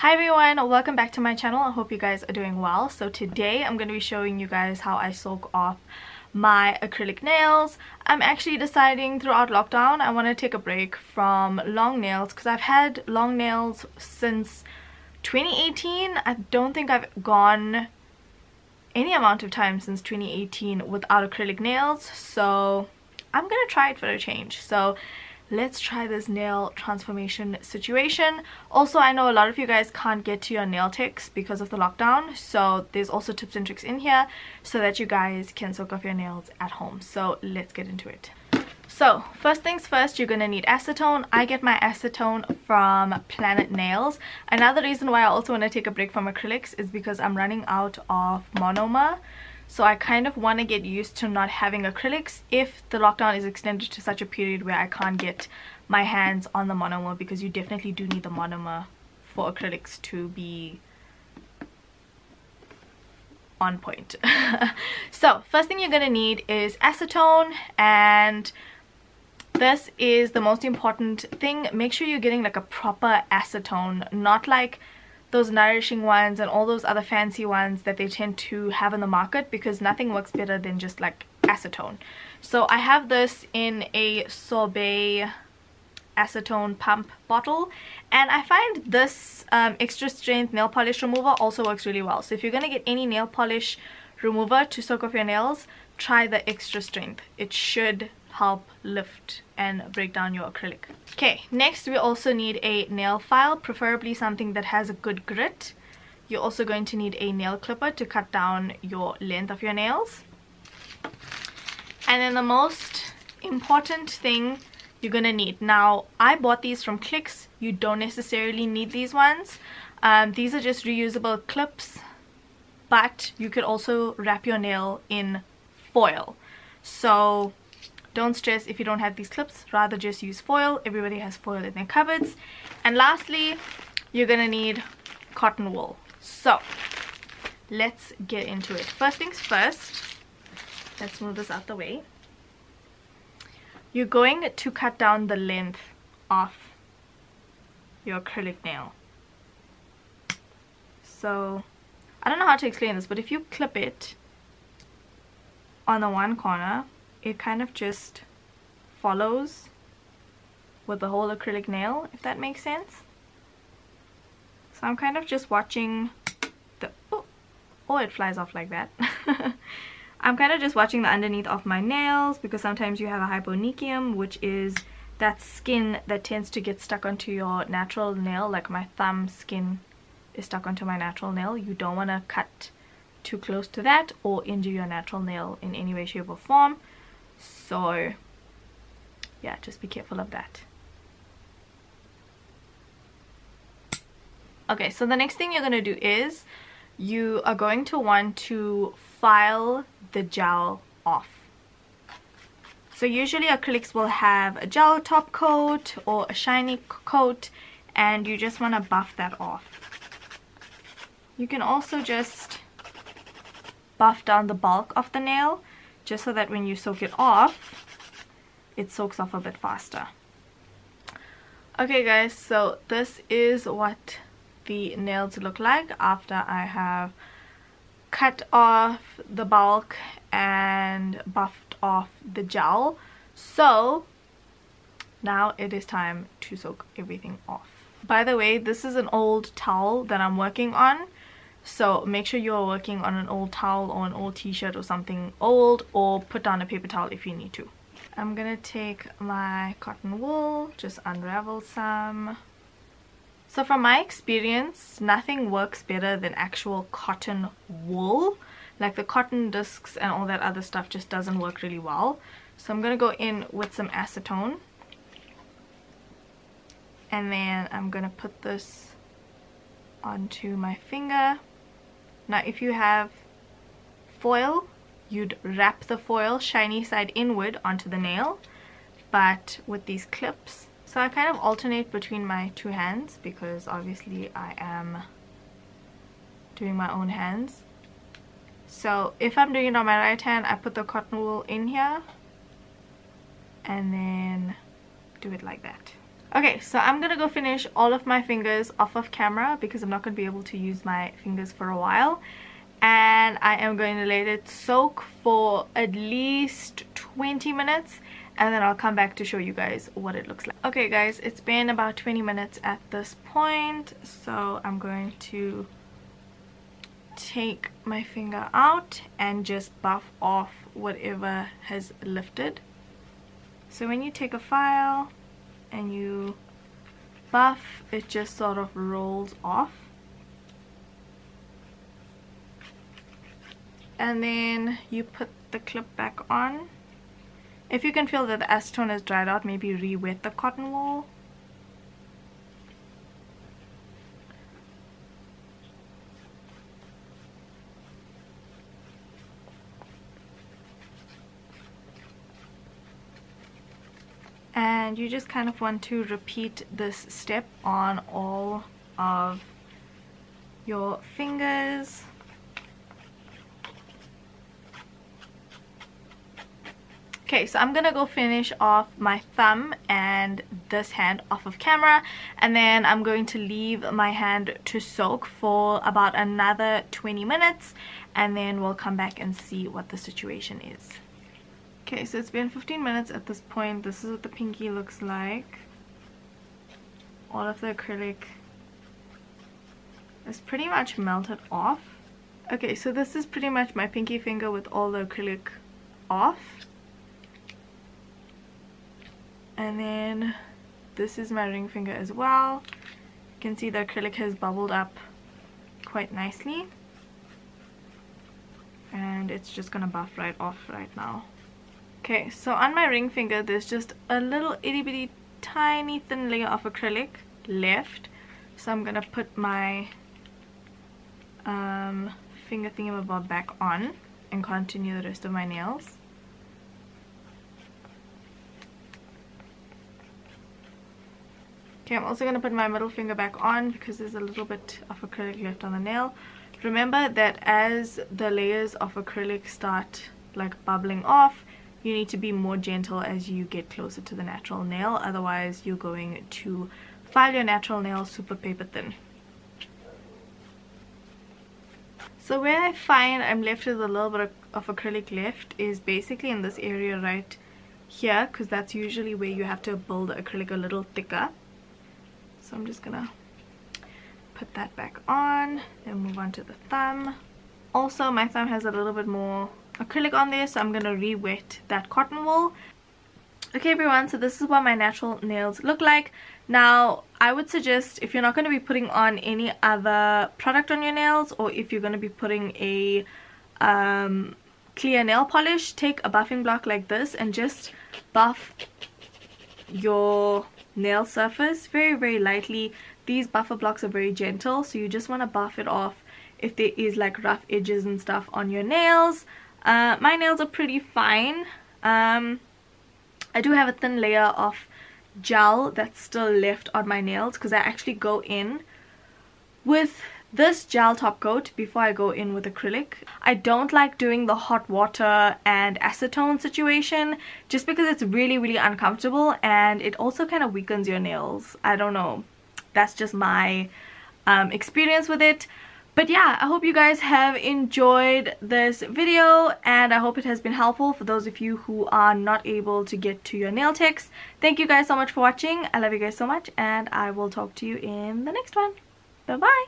Hi everyone, welcome back to my channel. I hope you guys are doing well. So today I'm going to be showing you guys how I soak off my acrylic nails. I'm actually deciding throughout lockdown I want to take a break from long nails because I've had long nails since 2018. I don't think I've gone any amount of time since 2018 without acrylic nails, so I'm gonna try it for a change. So let's try this nail transformation situation. Also, I know a lot of you guys can't get to your nail techs because of the lockdown, so there's also tips and tricks in here so that you guys can soak off your nails at home. So let's get into it. So first things first, you're gonna need acetone. I get my acetone from Planet Nails. Another reason why I also want to take a break from acrylics is because I'm running out of monomer. So I kind of want to get used to not having acrylics if the lockdown is extended to such a period where I can't get my hands on the monomer, because you definitely do need the monomer for acrylics to be on point. So first thing you're going to need is acetone, and this is the most important thing. Make sure you're getting like a proper acetone, not like those nourishing ones and all those other fancy ones that they tend to have in the market, because nothing works better than just like acetone. So I have this in a sorbet acetone pump bottle, and I find this extra strength nail polish remover also works really well. So if you're going to get any nail polish remover to soak off your nails, try the extra strength. It should help lift and break down your acrylic. Okay, next we also need a nail file, preferably something that has a good grit. You're also going to need a nail clipper to cut down your length of your nails. And then the most important thing you're gonna need, now I bought these from Clinique. You don't necessarily need these ones. These are just reusable clips, but you could also wrap your nail in foil. So don't stress if you don't have these clips, rather just use foil. Everybody has foil in their cupboards. And lastly, you're gonna need cotton wool. So let's get into it. First things first, let's move this out the way. You're going to cut down the length of your acrylic nail. So I don't know how to explain this, but if you clip it on the one corner, it kind of just follows with the whole acrylic nail, if that makes sense. So I'm kind of just watching the oh, it flies off like that. I'm kind of just watching the underneath of my nails, because sometimes you have a hyponychium, which is that skin that tends to get stuck onto your natural nail. Like my thumb skin is stuck onto my natural nail. You don't want to cut too close to that or injure your natural nail in any way, shape or form. So yeah, just be careful of that. Okay, so the next thing you're going to do is you are going to want to file the gel off. So usually acrylics will have a gel top coat or a shiny coat, and you just want to buff that off. You can also just buff down the bulk of the nail, just so that when you soak it off, it soaks off a bit faster. Okay guys, so this is what the nails look like after I have cut off the bulk and buffed off the gel. So now it is time to soak everything off. By the way, this is an old towel that I'm working on, so make sure you're working on an old towel or an old t-shirt or something old, or put down a paper towel if you need to. I'm gonna take my cotton wool, just unravel some. So from my experience, nothing works better than actual cotton wool. Like the cotton discs and all that other stuff just doesn't work really well. So I'm gonna go in with some acetone, and then I'm gonna put this onto my finger. Now if you have foil, you'd wrap the foil shiny side inward onto the nail, but with these clips, so I kind of alternate between my two hands because obviously I am doing my own hands. So if I'm doing it on my right hand, I put the cotton wool in here and then do it like that. Okay, so I'm gonna go finish all of my fingers off of camera because I'm not gonna be able to use my fingers for a while. And I am going to let it soak for at least 20 minutes and then I'll come back to show you guys what it looks like. Okay guys, it's been about 20 minutes at this point, so I'm going to take my finger out and just buff off whatever has lifted. So when you take a file and you buff, it just sort of rolls off. And then you put the clip back on. If you can feel that the acetone has dried out, maybe re-wet the cotton wool. And you just kind of want to repeat this step on all of your fingers. Okay, so I'm gonna go finish off my thumb and this hand off of camera, and then I'm going to leave my hand to soak for about another 20 minutes, and then we'll come back and see what the situation is. Okay, so it's been 15 minutes at this point. This is what the pinky looks like. All of the acrylic is pretty much melted off. Okay, so this is pretty much my pinky finger with all the acrylic off. And then this is my ring finger as well. You can see the acrylic has bubbled up quite nicely. And it's just gonna buff right off right now. Okay, so on my ring finger there's just a little itty bitty tiny thin layer of acrylic left. So I'm gonna put my finger thingamabob back on and continue the rest of my nails. Okay, I'm also going to put my middle finger back on because there's a little bit of acrylic left on the nail. Remember that as the layers of acrylic start like bubbling off, you need to be more gentle as you get closer to the natural nail, otherwise you're going to file your natural nail super paper thin. So where I find I'm left with a little bit of acrylic left is basically in this area right here, because that's usually where you have to build the acrylic a little thicker. So I'm just gonna put that back on and move on to the thumb. Also, my thumb has a little bit more acrylic on there, so I'm gonna re-wet that cotton wool. Okay everyone, so this is what my natural nails look like. Now I would suggest, if you're not going to be putting on any other product on your nails, or if you're going to be putting a clear nail polish, take a buffing block like this and just buff your nail surface very, very lightly. These buffer blocks are very gentle, so you just want to buff it off if there is like rough edges and stuff on your nails. My nails are pretty fine. I do have a thin layer of gel that's still left on my nails because I actually go in with this gel top coat before I go in with acrylic. I don't like doing the hot water and acetone situation just because it's really, really uncomfortable, and it also kind of weakens your nails. I don't know, that's just my experience with it. But yeah, I hope you guys have enjoyed this video, and I hope it has been helpful for those of you who are not able to get to your nail techs. Thank you guys so much for watching. I love you guys so much, and I will talk to you in the next one. Bye bye.